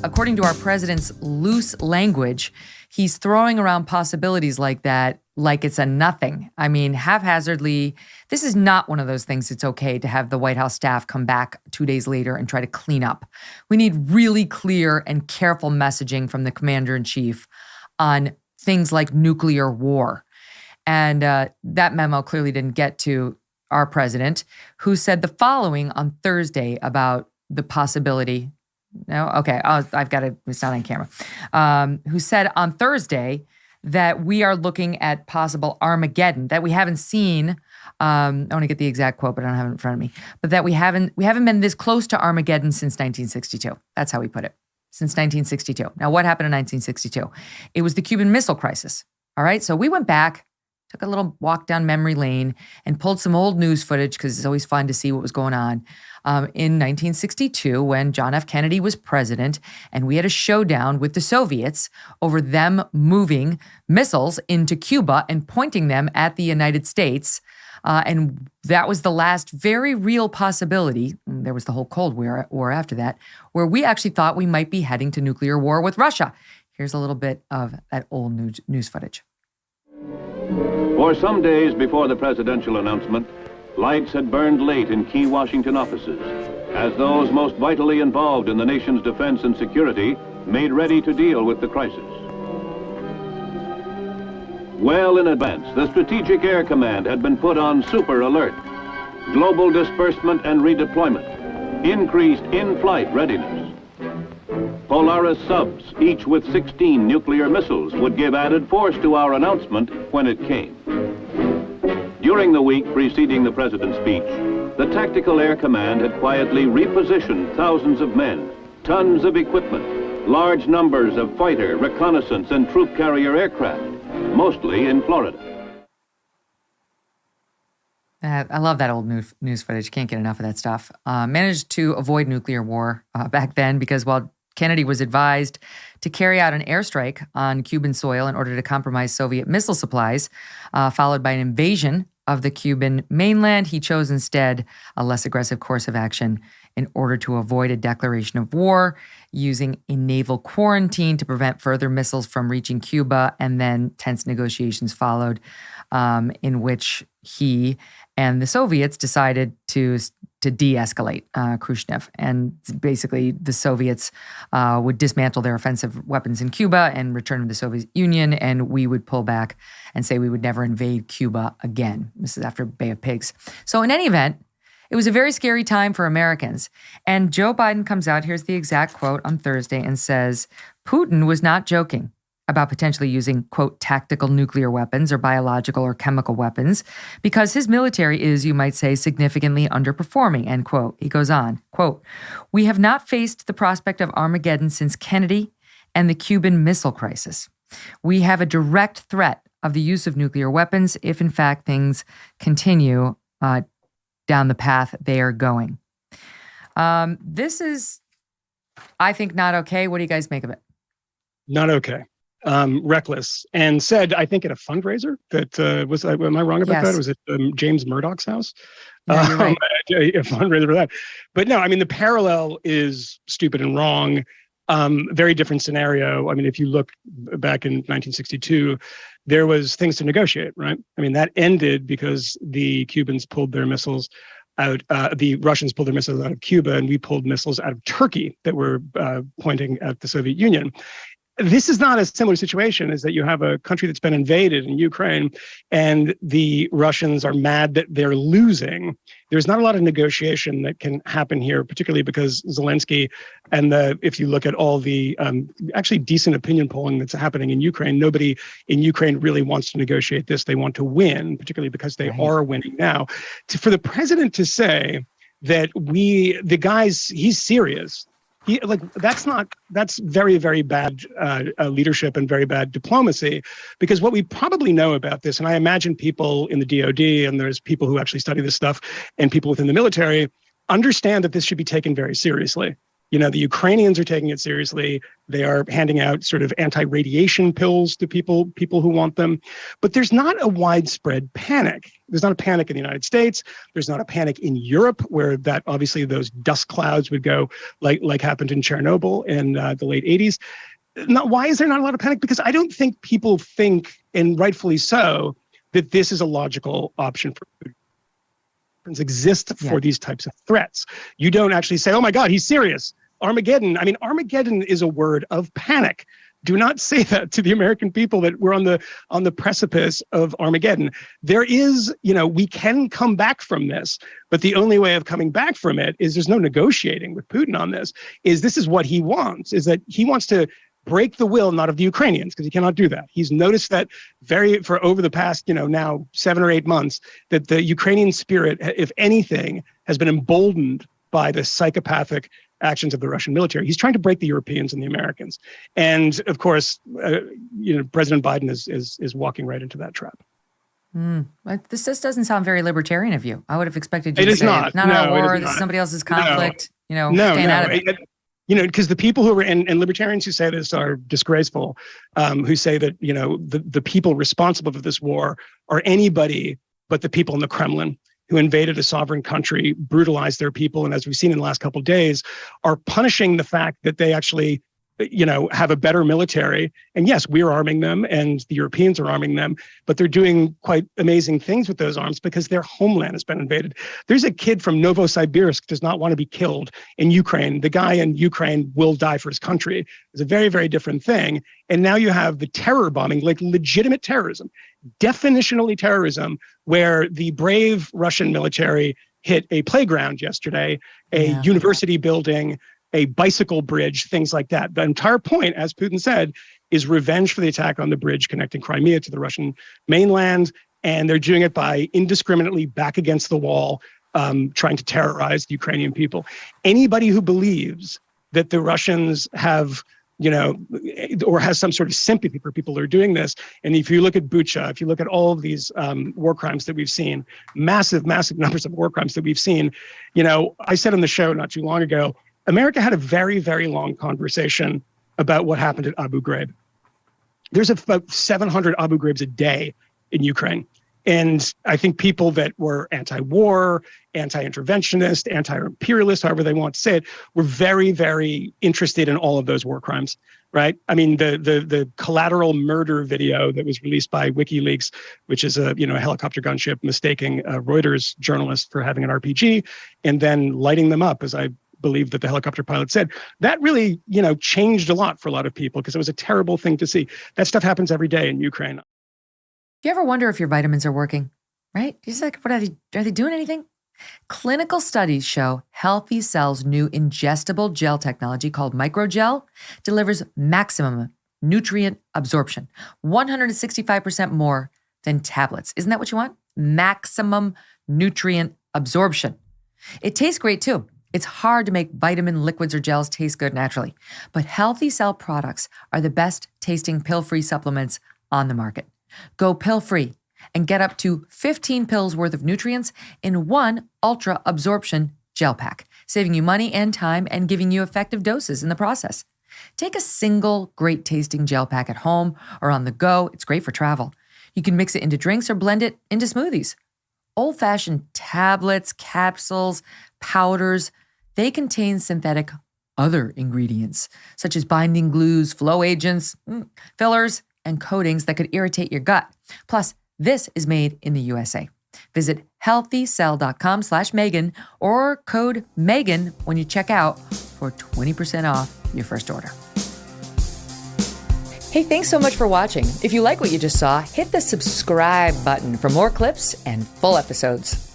according to our president's loose language, he's throwing around possibilities like that like it's a nothing. I mean, haphazardly, this is not one of those things it's okay to have the White House staff come back 2 days later and try to clean up. We need really clear and careful messaging from the commander-in-chief on things like nuclear war. And that memo clearly didn't get to our president, who said the following on Thursday about the possibility. No, okay, I've got it. It's not on camera. Who said on Thursday that we are looking at possible Armageddon, that we haven't seen. I want to get the exact quote, but I don't have it in front of me. But that we haven't been this close to Armageddon since 1962. That's how we put it. Since 1962. Now, what happened in 1962? It was the Cuban Missile Crisis. All right, so we went back, took a little walk down memory lane, and pulled some old news footage because it's always fun to see what was going on. In 1962, when John F. Kennedy was president, and we had a showdown with the Soviets over them moving missiles into Cuba and pointing them at the United States. And that was the last very real possibility. There was the whole Cold War after that, where we actually thought we might be heading to nuclear war with Russia. Here's a little bit of that old news footage. For some days before the presidential announcement, lights had burned late in key Washington offices, as those most vitally involved in the nation's defense and security made ready to deal with the crisis. Well in advance, the Strategic Air Command had been put on super alert. Global disbursement and redeployment, increased in-flight readiness. Polaris subs, each with 16 nuclear missiles, would give added force to our announcement when it came. During the week preceding the president's speech, the Tactical Air Command had quietly repositioned thousands of men, tons of equipment, large numbers of fighter, reconnaissance, and troop carrier aircraft, mostly in Florida. I love that old news footage. Can't get enough of that stuff. Managed to avoid nuclear war back then because while Kennedy was advised to carry out an airstrike on Cuban soil in order to compromise Soviet missile supplies, followed by an invasion of the Cuban mainland, he chose instead a less aggressive course of action in order to avoid a declaration of war, using a naval quarantine to prevent further missiles from reaching Cuba. And then tense negotiations followed, in which he and the Soviets decided to de-escalate Khrushchev. And basically, the Soviets would dismantle their offensive weapons in Cuba and return to the Soviet Union, and we would pull back and say we would never invade Cuba again. This is after Bay of Pigs. So in any event, it was a very scary time for Americans. And Joe Biden comes out, here's the exact quote on Thursday, and says, Putin was not joking about potentially using, quote, tactical nuclear weapons or biological or chemical weapons because his military is, you might say, significantly underperforming, end quote. He goes on, quote, we have not faced the prospect of Armageddon since Kennedy and the Cuban Missile Crisis. We have a direct threat of the use of nuclear weapons if, in fact, things continue down the path they are going. This is, I think, not okay. What do you guys make of it? Not okay. Reckless, and said, I think at a fundraiser that am I wrong about that? Or was it James Murdoch's house? Yeah, you're right. A fundraiser for that. But no, I mean, the parallel is stupid and wrong. Very different scenario. I mean, if you look back in 1962, there was things to negotiate, right? I mean, that ended because the Cubans pulled their missiles out, the Russians pulled their missiles out of Cuba, and we pulled missiles out of Turkey that were pointing at the Soviet Union. This is not a similar situation as that you have a country that's been invaded in Ukraine and the Russians are mad that they're losing. There's not a lot of negotiation that can happen here, particularly because Zelensky and if you look at all the actually decent opinion polling that's happening in Ukraine, nobody in Ukraine really wants to negotiate this. They want to win, particularly because they are winning now. For the president to say that he's serious. That's very, very bad leadership and very bad diplomacy, because what we probably know about this, and I imagine people in the DOD and there's people who actually study this stuff and people within the military understand that this should be taken very seriously. The Ukrainians are taking it seriously. They are handing out sort of anti-radiation pills to people who want them. But there's not a widespread panic. There's not a panic in the United States. There's not a panic in Europe, where that obviously those dust clouds would go like happened in Chernobyl in the late 80s. Why is there not a lot of panic? Because I don't think people think, and rightfully so, that this is a logical option for Putin. Exist for these types of threats. You don't actually say, oh my God, he's serious. Armageddon. I mean, Armageddon is a word of panic. Do not say that to the American people, that we're on the precipice of Armageddon. There is, we can come back from this, but the only way of coming back from it is there's no negotiating with Putin on this. This is what he wants, is that he wants to break the will, not of the Ukrainians, because he cannot do that. He's noticed that for over the past, now 7 or 8 months, that the Ukrainian spirit, if anything, has been emboldened by the psychopathic actions of the Russian military. He's trying to break the Europeans and the Americans. And of course, President Biden is walking right into that trap. This just doesn't sound very libertarian of you. I would have expected you to say, not our war, this is somebody else's conflict, staying out of it. Because the people who are, and libertarians who say this are disgraceful, who say that, the people responsible for this war are anybody but the people in the Kremlin, who invaded a sovereign country, brutalized their people, and as we've seen in the last couple of days, are punishing the fact that they actually, have a better military. And yes, we're arming them and the Europeans are arming them, but they're doing quite amazing things with those arms because their homeland has been invaded. There's a kid from Novosibirsk does not want to be killed in Ukraine. The guy in Ukraine will die for his country. It's a very, very different thing. And now you have the terror bombing, like legitimate terrorism, definitionally terrorism, where the brave Russian military hit a playground yesterday, a university building, a bicycle bridge, things like that. The entire point, as Putin said, is revenge for the attack on the bridge connecting Crimea to the Russian mainland. And they're doing it by indiscriminately back against the wall, trying to terrorize the Ukrainian people. Anybody who believes that the Russians have, or has some sort of sympathy for people who are doing this. And if you look at Bucha, if you look at all of these war crimes that we've seen, massive, massive numbers of war crimes that we've seen, I said on the show not too long ago, America had a very, very long conversation about what happened at Abu Ghraib. There's about 700 Abu Ghraibs a day in Ukraine. And I think people that were anti-war, anti-interventionist, anti-imperialist, however they want to say it, were very, very interested in all of those war crimes, right? I mean, the collateral murder video that was released by WikiLeaks, which is a helicopter gunship mistaking a Reuters journalist for having an RPG and then lighting them up, as I believe that the helicopter pilot said, that really, changed a lot for a lot of people because it was a terrible thing to see. That stuff happens every day in Ukraine. Do you ever wonder if your vitamins are working, right? You're just like, what are they doing anything? Clinical studies show Healthy Cell's new ingestible gel technology called microgel delivers maximum nutrient absorption, 165% more than tablets. Isn't that what you want? Maximum nutrient absorption. It tastes great too. It's hard to make vitamin liquids or gels taste good naturally, but Healthy Cell products are the best tasting pill-free supplements on the market. Go pill-free and get up to 15 pills worth of nutrients in one ultra absorption gel pack, saving you money and time and giving you effective doses in the process. Take a single great tasting gel pack at home or on the go. It's great for travel. You can mix it into drinks or blend it into smoothies. Old-fashioned tablets, capsules, powders, they contain synthetic other ingredients, such as binding glues, flow agents, fillers, and coatings that could irritate your gut. Plus, this is made in the USA. Visit healthycell.com/Megyn or code Megyn when you check out for 20% off your first order. Hey, thanks so much for watching. If you like what you just saw, hit the subscribe button for more clips and full episodes.